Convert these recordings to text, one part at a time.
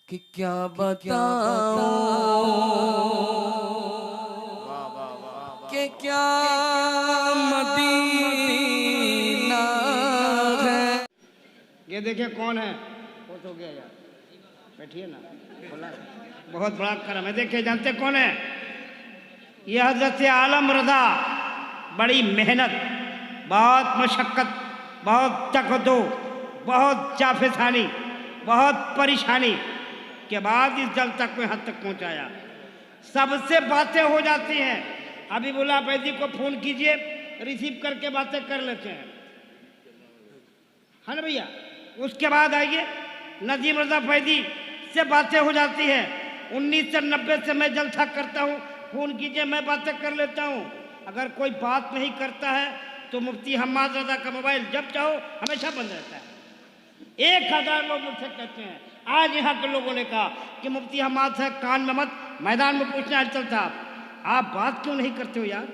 कि क्या बताऊं कि क्या मदीना है। ये देखिए कौन है, बहुत हो गया यार, बैठिए ना, बोला बहुत बड़ा करम है। देखिए जानते कौन है? ये हजरत आलम रजा। बड़ी मेहनत, बहुत मशक्क़त, बहुत तकदो, बहुत जाफेसानी, बहुत परेशानी के बाद इस जल तक में हद तक पहुंचाया। सबसे बातें हो जाती हैं। अभी बोला बैदी को फोन कीजिए, रिसीव करके बातें कर लेते हैं, है ना भैया। उसके बाद आइए नजीम रजा फैदी से बातें हो जाती है। 1990 से मैं जलसा करता हूँ, फोन कीजिए मैं बातें कर लेता हूँ। अगर कोई बात नहीं करता है तो मुफ्ती हम्माद रजा का मोबाइल जब चाहो हमेशा बंद रहता है। 1000 लोग मुझसे कहते हैं, आज यहाँ के लोगों ने कहा कि मुफ्ती हम्माद साहब कान में मत, मैदान में पूछना है चलता आप बात क्यों नहीं करते हो यार?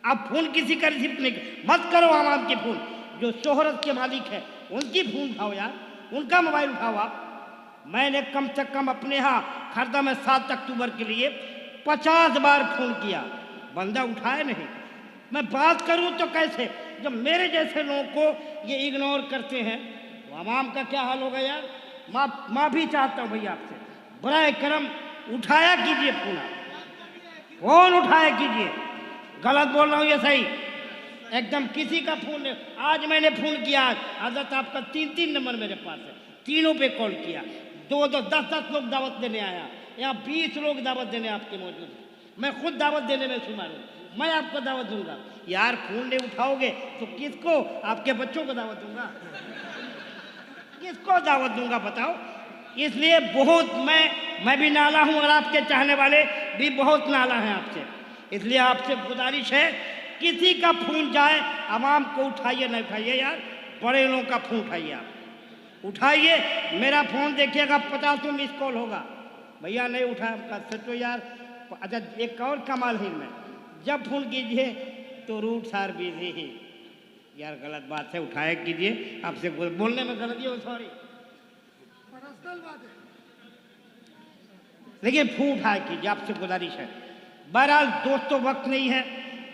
आप फोन किसी का रिसीव नहीं मत करो। आवाम की फोन जो शोहरत के मालिक है उनकी फोन उठाओ यार, उनका मोबाइल उठाओ आप। मैंने कम से कम अपने यहाँ खरदा में 7 अक्टूबर के लिए 50 बार फोन किया, बंदा उठाया नहीं। मैं बात करूं तो कैसे, जब मेरे जैसे लोगों को ये इग्नोर करते हैं तो आवाम का क्या हाल होगा यार। माफी चाहता हूँ भैया आपसे, बराए करम उठाया कीजिए फोन उठाया कीजिए। गलत बोल रहा हूँ ये सही एकदम, किसी का फोन नहीं। आज मैंने फोन किया, हजरत आपका 3 नंबर मेरे पास है, तीनों पे कॉल किया। 10 लोग दावत देने आया, यहाँ 20 लोग दावत देने आपके मौजूद हैं। मैं खुद दावत देने में शुमार हूँ, मैं आपको दावत दूंगा यार। फोन नहीं उठाओगे तो किसको, आपके बच्चों को दावत दूंगा, किसको दावत दूंगा बताओ। इसलिए बहुत मैं भी नाला हूँ और आपके चाहने वाले भी बहुत नाला हैं आपसे। इसलिए आपसे गुजारिश है, किसी का फोन जाए आवाम को उठाइए, नहीं उठाइए यार। बड़े लोगों का फोन उठाइए, आप उठाइए। मेरा फोन देखिएगा 50 मिस कॉल होगा, भैया नहीं उठाया सचो यार। अच्छा एक और कमाल है, मैं जब फोन कीजिए तो रूट सार बिजी ही यार, गलत बात है, उठाया कीजिए। आपसे बोलने में गलती हो, सॉरी, लेकिन फोन उठाया कीजिए, आपसे गुजारिश है। बहरहाल दोस्तों वक्त नहीं है।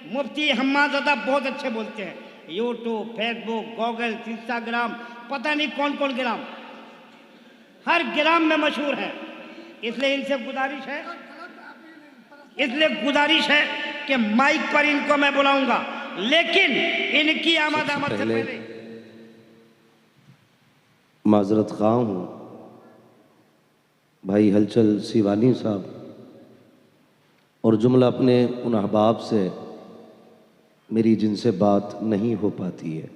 मुफ्ती हम्माद रजा बहुत अच्छे बोलते हैं, यूट्यूब, फेसबुक, गूगल, इंस्टाग्राम, पता नहीं कौन कौन ग्राम, हर ग्राम में मशहूर है। इसलिए इनसे गुजारिश है कि माइक पर इनको मैं बुलाऊंगा, लेकिन इनकी आमद से पहले माजरत खां हूँ भाई हलचल सिवानी साहब और जुमला अपने उन अहबाब से मेरी जिनसे बात नहीं हो पाती है।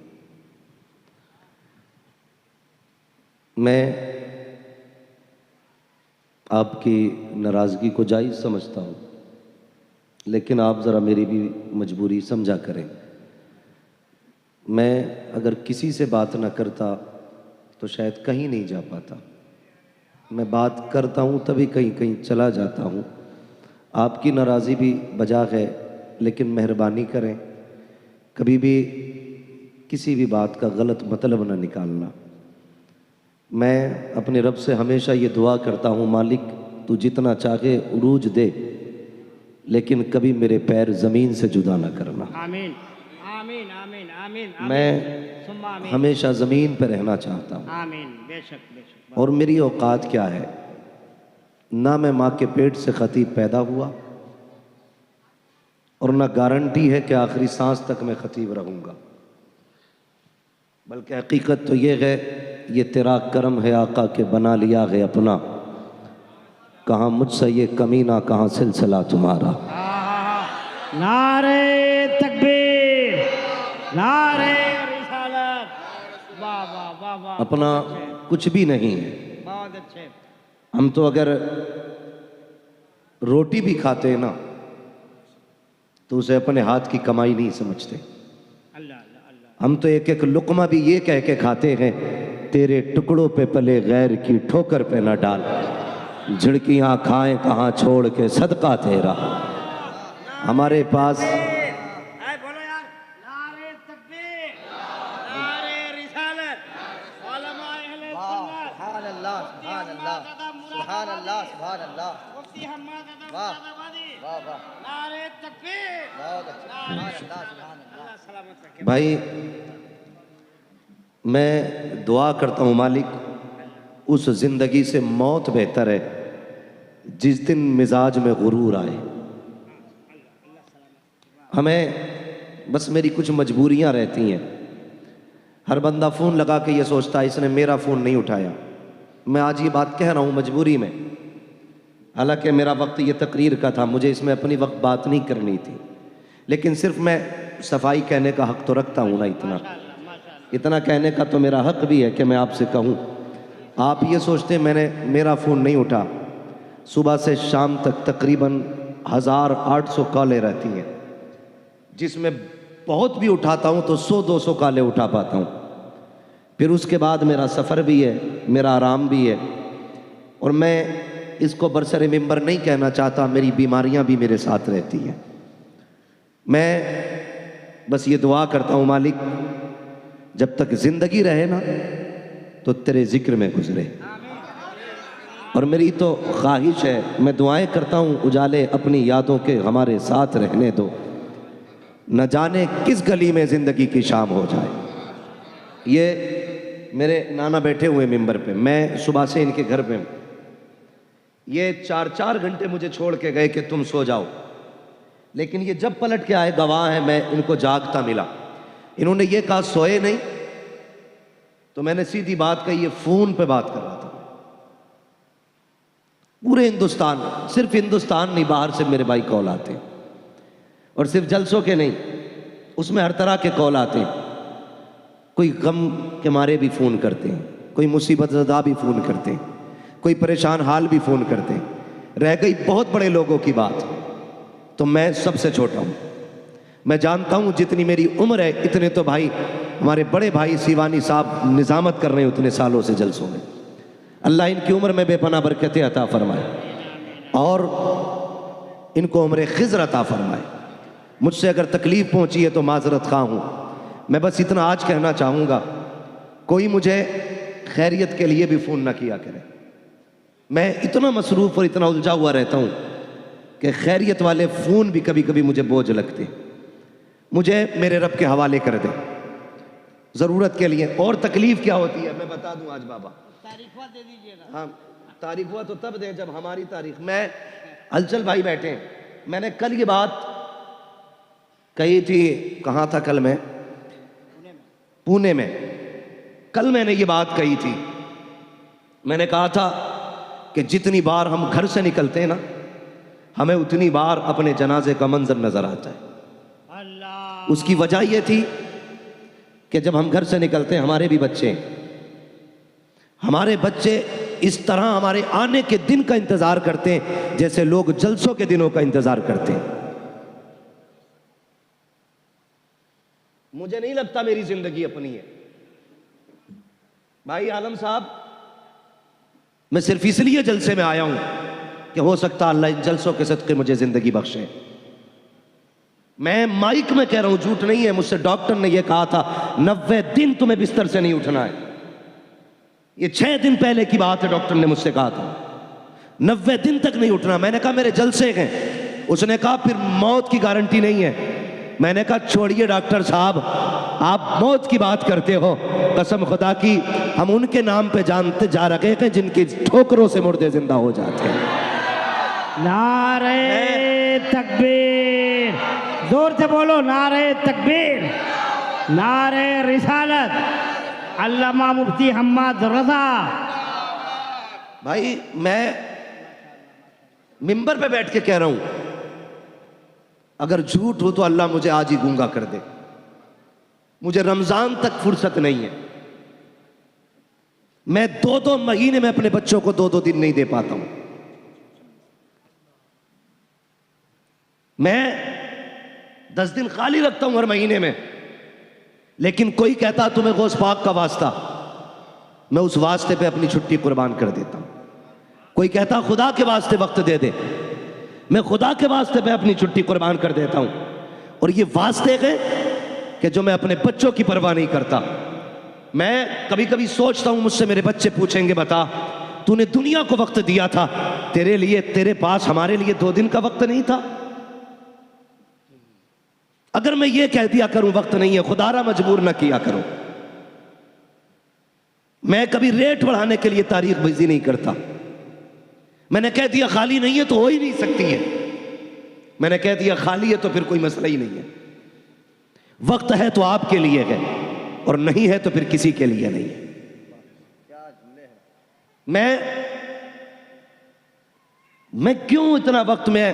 मैं आपकी नाराज़गी को जायज़ समझता हूँ, लेकिन आप ज़रा मेरी भी मजबूरी समझा करें। मैं अगर किसी से बात ना करता तो शायद कहीं नहीं जा पाता। मैं बात करता हूँ तभी कहीं कहीं चला जाता हूँ। आपकी नाराज़ी भी बजा है, लेकिन मेहरबानी करें कभी भी किसी भी बात का गलत मतलब ना निकालना। मैं अपने रब से हमेशा ये दुआ करता हूँ, मालिक तू जितना चाहे उरूज दे, लेकिन कभी मेरे पैर ज़मीन से जुदा ना करना। आमीन आमीन आमीन आमीन। मैं हमेशा ज़मीन पर रहना चाहता हूँ। आमीन, बेशक बेशक। और मेरी औकात क्या है, ना मैं माँ के पेट से खतीब पैदा हुआ और ना गारंटी है कि आखिरी सांस तक मैं खतीब रहूँगा, बल्कि हकीकत तो ये है, ये तेरा करम है आका के बना लिया है अपना, कहाँ मुझसे ये कमीना कहाँ सिलसिला तुम्हारा। नारे तकबीर, नारे रिसालत, वाह वाह वाह वाह। अपना कुछ भी नहीं है। बहुत अच्छे। हम तो अगर रोटी भी खाते हैं ना तो उसे अपने हाथ की कमाई नहीं समझते। अल्लाह अल्लाह। हम तो एक एक लुकमा भी ये कह के खाते हैं, तेरे टुकड़ों पे पले गैर की ठोकर पे न डाल, झिड़कियां खाएं कहाँ छोड़ के सदका तेरा। हमारे पास बोलो यार, नारे तकबीर, नारे रिसालत, उलमा अहले सुन्नत, दादा सुभान अल्लाह, सुभान अल्लाह। मुफ्ती हम्माद दादा वाह। मुरादाबादी। वाह वाह, नारे तकबीर। बहुत अच्छा, सुभान अल्लाह, सुभान अल्लाह। अल्लाह सलामत रखे। भाई मैं दुआ करता हूँ मालिक, उस ज़िंदगी से मौत बेहतर है जिस दिन मिजाज में गुरूर आए। हमें बस मेरी कुछ मजबूरियाँ रहती हैं। हर बंदा फ़ोन लगा के ये सोचता है इसने मेरा फ़ोन नहीं उठाया। मैं आज ये बात कह रहा हूँ मजबूरी में, हालांकि मेरा वक्त ये तकरीर का था, मुझे इसमें अपनी वक्त बात नहीं करनी थी, लेकिन सिर्फ मैं सफाई कहने का हक तो रखता हूँ ना। इतना कहने का तो मेरा हक भी है कि मैं आपसे कहूँ। आप ये सोचते मैंने मेरा फ़ोन नहीं उठा, सुबह से शाम तक तकरीबन 1800 कॉलें रहती हैं, जिसमें बहुत भी उठाता हूँ तो 100-200 कॉलें उठा पाता हूँ। फिर उसके बाद मेरा सफ़र भी है, मेरा आराम भी है, और मैं इसको बरसरे मिंबर नहीं कहना चाहता, मेरी बीमारियाँ भी मेरे साथ रहती हैं। मैं बस ये दुआ करता हूँ मालिक, जब तक ज़िंदगी रहे ना तो तेरे ज़िक्र में गुजरे। और मेरी तो ख्वाहिश है, मैं दुआएं करता हूँ उजाले अपनी यादों के हमारे साथ रहने दो, न जाने किस गली में ज़िंदगी की शाम हो जाए। ये मेरे नाना बैठे हुए मिंबर पे, मैं सुबह से इनके घर पे हूँ। ये 4-4 घंटे मुझे छोड़ के गए कि तुम सो जाओ, लेकिन ये जब पलट के आए, गवाह है, मैं इनको जागता मिला। इन्होंने ये कहा सोए नहीं, तो मैंने सीधी बात कही, ये फ़ोन पे बात कर रहा था। पूरे हिंदुस्तान, सिर्फ हिंदुस्तान नहीं, बाहर से मेरे भाई कॉल आते हैं, और सिर्फ जलसों के नहीं, उसमें हर तरह के कॉल आते हैं। कोई गम के मारे भी फ़ोन करते हैं, कोई मुसीबत ज़दा भी फ़ोन करते हैं, कोई परेशान हाल भी फ़ोन करते हैं। रह गई बहुत बड़े लोगों की बात, तो मैं सबसे छोटा हूँ। मैं जानता हूँ जितनी मेरी उम्र है इतने तो भाई हमारे बड़े भाई सीवानी साहब निज़ामत कर रहे हैं उतने सालों से जलसों में। अल्लाह इनकी उम्र में बेपनाह बरकतें अता फरमाए और इनको उम्र खिज़र अता फरमाए। मुझसे अगर तकलीफ़ पहुँची है तो माजरत खा हूँ। मैं बस इतना आज कहना चाहूँगा, कोई मुझे खैरियत के लिए भी फ़ोन ना किया करे। मैं इतना मसरूफ़ और इतना उलझा हुआ रहता हूँ कि खैरियत वाले फ़ोन भी कभी कभी मुझे बोझ लगते। मुझे मेरे रब के हवाले कर दे ज़रूरत के लिए। और तकलीफ़ क्या होती है मैं बता दूँ आज बाबा। तारीफा दे दीजिएगा। हाँ, तारीफ हुआ तो तब दें जब हमारी तारीफ। मैं हलचल भाई बैठे हैं, मैंने कल ये बात कही थी, कहाँ था कल मैं, पुणे में। कल मैंने ये बात कही थी, मैंने कहा था कि जितनी बार हम घर से निकलते हैं ना, हमें उतनी बार अपने जनाजे का मंजर नजर आता है। अल्लाह। उसकी वजह यह थी कि जब हम घर से निकलते हैं, हमारे बच्चे इस तरह हमारे आने के दिन का इंतजार करते हैं जैसे लोग जलसों के दिनों का इंतजार करते हैं। मुझे नहीं लगता मेरी जिंदगी अपनी है भाई आलम साहब। मैं सिर्फ इसलिए जलसे में आया हूं कि हो सकता अल्लाह इन जलसों के सदके मुझे जिंदगी बख्शे। मैं माइक में कह रहा हूं, झूठ नहीं है। मुझसे डॉक्टर ने यह कहा था 90 दिन तुम्हें बिस्तर से नहीं उठना है। ये 6 दिन पहले की बात है, डॉक्टर ने मुझसे कहा था 90 दिन तक नहीं उठना। मैंने कहा मेरे जलसे हैं। उसने कहा फिर मौत की गारंटी नहीं है। मैंने कहा छोड़िए डॉक्टर साहब, आप मौत की बात करते हो, कसम खुदा की हम उनके नाम पे जानते जा रहे हैं जिनकी ठोकरों से मुर्दे जिंदा हो जाते हैं। नारे तकबीर, जोर से बोलो नारे तकबीर, नारे रिसालत, अल्लामा मुफ्ती हम्माद रजा। भाई मैं मिंबर पे बैठ के कह रहा हूं, अगर झूठ हो तो अल्लाह मुझे आज ही गूंगा कर दे। मुझे रमजान तक फुर्सत नहीं है। मैं 2-2 महीने में अपने बच्चों को 2-2 दिन नहीं दे पाता हूं। मैं 10 दिन खाली रखता हूं हर महीने में, लेकिन कोई कहता तुम्हें गौस पाक का वास्ता, मैं उस वास्ते पे अपनी छुट्टी कुर्बान कर देता हूं। कोई कहता खुदा के वास्ते वक्त दे दे, मैं खुदा के वास्ते पे अपनी छुट्टी कुर्बान कर देता हूं। और ये वास्ते हैं कि जो मैं अपने बच्चों की परवाह नहीं करता। मैं कभी कभी सोचता हूं, मुझसे मेरे बच्चे पूछेंगे बता तूने दुनिया को वक्त दिया था, तेरे लिए, तेरे पास हमारे लिए 2 दिन का वक्त नहीं था? अगर मैं ये कह दिया करूं वक्त नहीं है, खुदारा मजबूर ना किया करो। मैं कभी रेट बढ़ाने के लिए तारीख बाजी नहीं करता। मैंने कह दिया खाली नहीं है तो हो ही नहीं सकती है, मैंने कह दिया खाली है तो फिर कोई मसला ही नहीं है। वक्त है तो आपके लिए है, और नहीं है तो फिर किसी के लिए नहीं है। मैं क्यों इतना वक्त, मैं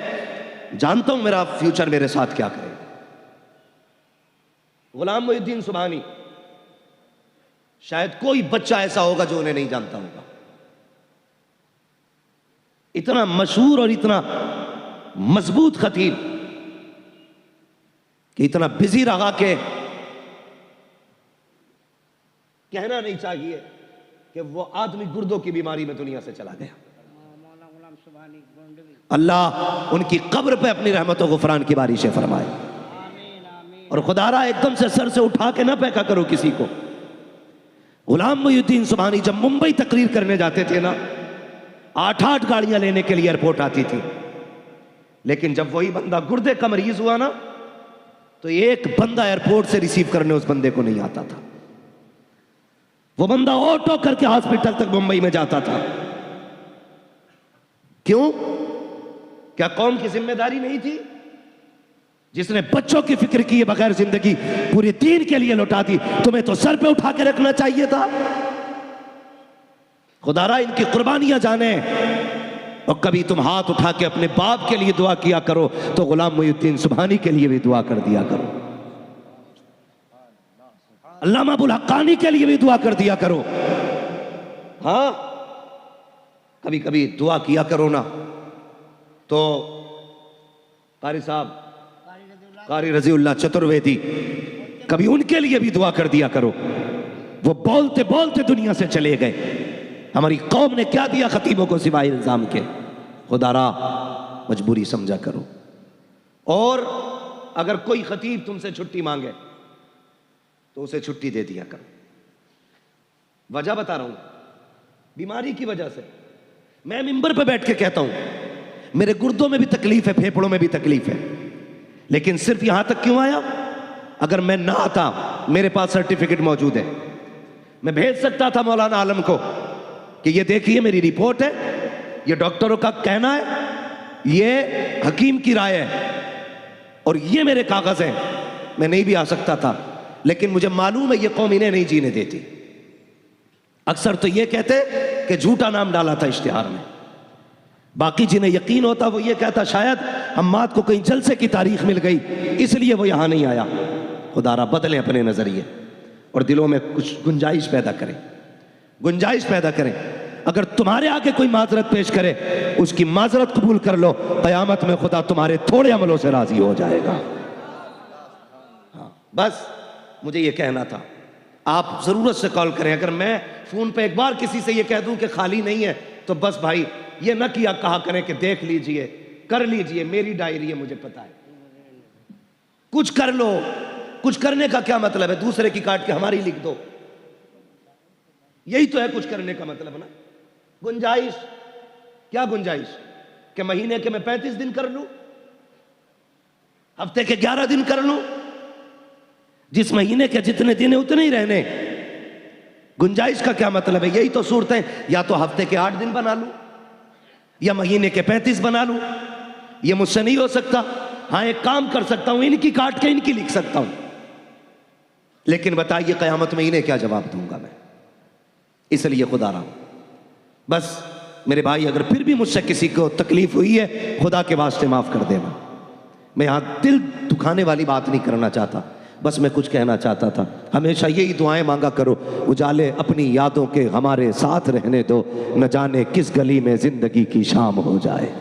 जानता हूं मेरा फ्यूचर मेरे साथ क्या करेगा। गुलाम मोहिउद्दीन सुबहानी, शायद कोई बच्चा ऐसा होगा जो उन्हें नहीं जानता होगा। इतना मशहूर और इतना मजबूत खतीब कि इतना बिजी रहा कि कहना नहीं चाहिए कि वो आदमी गुर्दों की बीमारी में दुनिया से चला गया। अल्लाह उनकी कब्र पे अपनी रहमत और गुफरान की बारिशें फरमाए। और खुदारा एकदम से सर से उठा के ना फेंका करो किसी को। गुलाम मोहिउद्दीन सुबहानी जब मुंबई तकरीर करने जाते थे ना, 8-8 गाड़ियां लेने के लिए एयरपोर्ट आती थी, लेकिन जब वही बंदा गुर्दे का मरीज हुआ ना, तो एक बंदा एयरपोर्ट से रिसीव करने उस बंदे को नहीं आता था। वो बंदा ऑटो करके हॉस्पिटल तक मुंबई में जाता था। क्यों? क्या कौम की जिम्मेदारी नहीं थी? जिसने बच्चों की फिक्र की है बगैर जिंदगी पूरे दीन के लिए लौटा दी, तुम्हें तो सर पे उठा के रखना चाहिए था। खुदारा इनकी कुर्बानियां जाने। और कभी तुम हाथ उठा के अपने बाप के लिए दुआ किया करो तो गुलाम मोहिउद्दीन सुबहानी के लिए भी दुआ कर दिया करो, अल्लामा अबुल हक्कानी के लिए भी दुआ कर दिया करो। हाँ, कभी कभी दुआ किया करो ना। तो कारी साहब, कारी रजीउल्लाह चतुर्वेदी, कभी उनके लिए भी दुआ कर दिया करो। वो बोलते बोलते दुनिया से चले गए। हमारी कौम ने क्या दिया खतीबों को सिवाय इल्जाम के? खुदारा मजबूरी समझा करो। और अगर कोई खतीब तुमसे छुट्टी मांगे तो उसे छुट्टी दे दिया करो। वजह बता रहा हूं, बीमारी की वजह से। मैं मिंबर पे बैठ के कहता हूं मेरे गुर्दों में भी तकलीफ है, फेफड़ों में भी तकलीफ है, लेकिन सिर्फ यहां तक क्यों आया? अगर मैं ना आता, मेरे पास सर्टिफिकेट मौजूद है, मैं भेज सकता था मौलाना आलम को कि ये देखिए मेरी रिपोर्ट है, ये डॉक्टरों का कहना है, ये हकीम की राय है, और ये मेरे कागज हैं। मैं नहीं भी आ सकता था, लेकिन मुझे मालूम है ये कौम इन्हें नहीं जीने देती। अक्सर तो ये कहते कि झूठा नाम डाला था इश्तिहार में। बाकी जिन्हें यकीन होता वो ये कहता शायद हम्माद को कहीं जलसे की तारीख मिल गई इसलिए वो यहां नहीं आया। खुदारा बदलें अपने नजरिए और दिलों में कुछ गुंजाइश पैदा करें, गुंजाइश पैदा करें। अगर तुम्हारे आगे कोई माजरत पेश करे, उसकी माजरत कबूल कर लो, कयामत में खुदा तुम्हारे थोड़े अमलों से राजी हो जाएगा। हाँ, बस मुझे ये कहना था। आप जरूरत से कॉल करें। अगर मैं फोन पे एक बार किसी से ये कह दूं कि खाली नहीं है, तो बस भाई ये न किया कहा करें कि देख लीजिए, कर लीजिए, मेरी डायरी है, मुझे पता है। कुछ कर लो। कुछ करने का क्या मतलब है? दूसरे की काट के हमारी लिख दो, यही तो है कुछ करने का मतलब ना। गुंजाइश, क्या गुंजाइश? कि महीने के मैं 35 दिन कर लूं, हफ्ते के 11 दिन कर लूं, जिस महीने के जितने दिन है उतने ही रहने। गुंजाइश का क्या मतलब है? यही तो सूरत है, या तो हफ्ते के 8 दिन बना लूं या महीने के 35 बना लूं। ये मुझसे नहीं हो सकता। हाँ, एक काम कर सकता हूं, इनकी काट के इनकी लिख सकता हूं, लेकिन बताइए कयामत में इन्हें क्या जवाब दूंगा मैं? इसलिए खुदा रहा बस मेरे भाई, अगर फिर भी मुझसे किसी को तकलीफ हुई है, खुदा के वास्ते माफ कर देना। मैं यहां दिल दुखाने वाली बात नहीं करना चाहता, बस मैं कुछ कहना चाहता था। हमेशा यही दुआएं मांगा करो, उजाले अपनी यादों के हमारे साथ रहने दो, न जाने किस गली में जिंदगी की शाम हो जाए।